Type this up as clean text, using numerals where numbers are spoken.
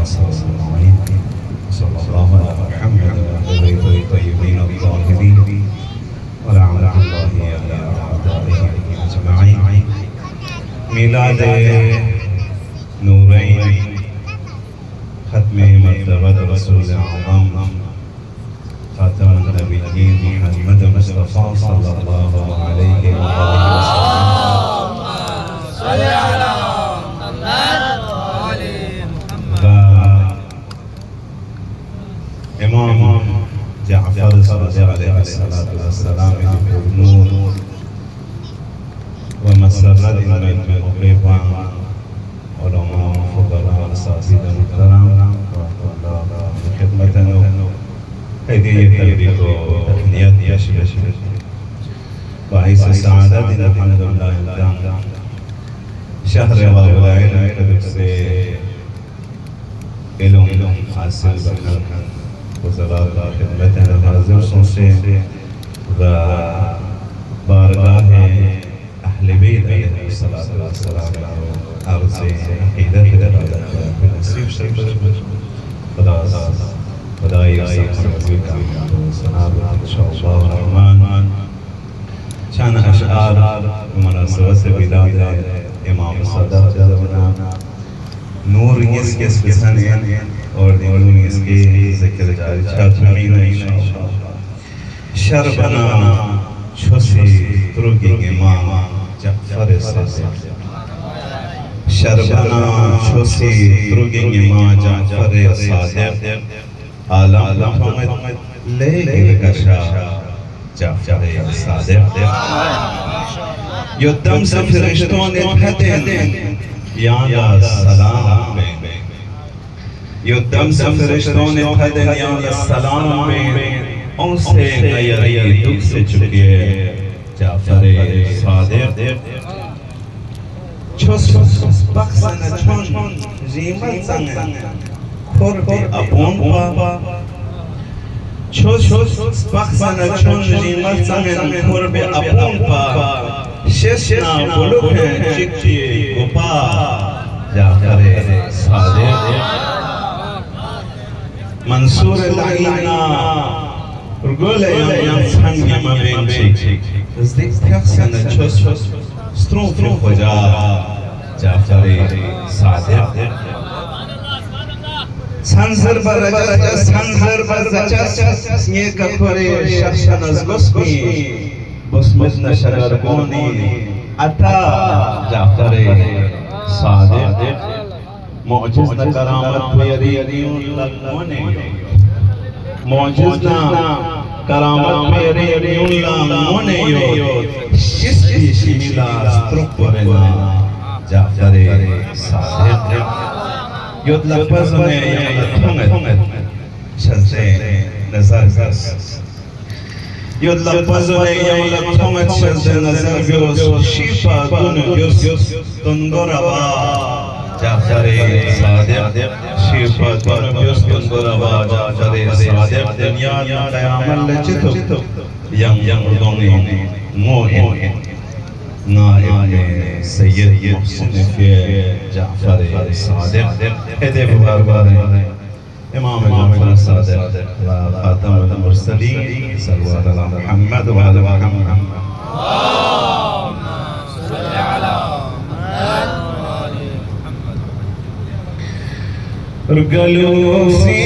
أجمعين صلى الله على محمد وعلى آله الطيبين الطاهرين ولعنة الله على أعدائه أجمعين. मिलाद नूरैन ख़त्म मर्तबत रसूल आज़म ख़ातमुन नबिय्यीन मुहम्मद मुस्तफ़ा सल्लल्लाहु अलैहि वसल्लम। इमाम जाफ़र सादिक़ अलैहिस्सलातु वस्सलाम नूर ومسرد من موقفا علماء فضلاء أساتذة محترم خدمتنا هدية تبريك وتهنئة يشبه باعث سعادتنا الحمد لله التام شهر ربيع العلم से علم حاصل بنا وزارة خدمتنا हाजिर से व बारगाह أهل بيت عليه الصلاة والسلام أرض عقيدة بنصيب شربت خداي يسلمك وسنابك إن شاء الله الرحمن. شان أشعار بمناسبة ميلاد إمام الصادق جزانا نور इसके स्पेशल और नूर इसके ज़िक्र जारी छात्मीन إن شاء الله. शरबना छोसी तुरुगिंगे माँ जाफ़र सादिक़ शरबना छोसी तुरुगिंगे माँ जाफ़र सादिक़ आलम रहमत ले गिरगशा जाफ़र सादिक़ युद्धम से फरिश्तों ने फतेह यादा सलाम में युद्धम से फरिश्तों ने फतेह यादा सलाम में उनसे गैरी दुख से चुके जाफ़र सादिक़ छोस बख्शन छोन जीमत संग खुर पे अपोन पा छोस बख्शन छोन जीमत संग खुर पे अपोन पा शेषना बुलुक है चिक्की गुपा जाफ़र सादिक़ मंसूर लाइना Rgole jam sangi ma benci Zdik tefsen çöz Strofru hoca Jaफ़ar Saadiq Sanzır baraca Sanzır baraca Nye kapore şahşanaz gosmi Bosmet naşagar goni Ata Jaफ़ar Saadiq Mu'ciz na karamat peyari Lagone मौजूदा करामत मेरे उल्ला मोने यो शिष्टी शिमिला स्त्रुपरेना जाफ़र सादिक़ युद्ध लफ्ज़ में ये लफ्ज़ शज़े नज़र गस युद्ध लफ्ज़ में ये लफ्ज़ शज़े नज़र गस शिफा दुन गस तुंदरवा जाफ़र सादिक़ शिफा दुन गस तुंदरवा जाफ़र सादिक़ दुनिया में क़यामत लचितो यम दोने मोहिन नाइब सय्यद मुहसिन जाफ़र सादिक़ हेदे बार इमाम जाफ़र सादिक़ ख़ातमुल मुरसलीन सल्लल्लाहु अलैहि मुहम्मद व आले मुहम्मद Galosi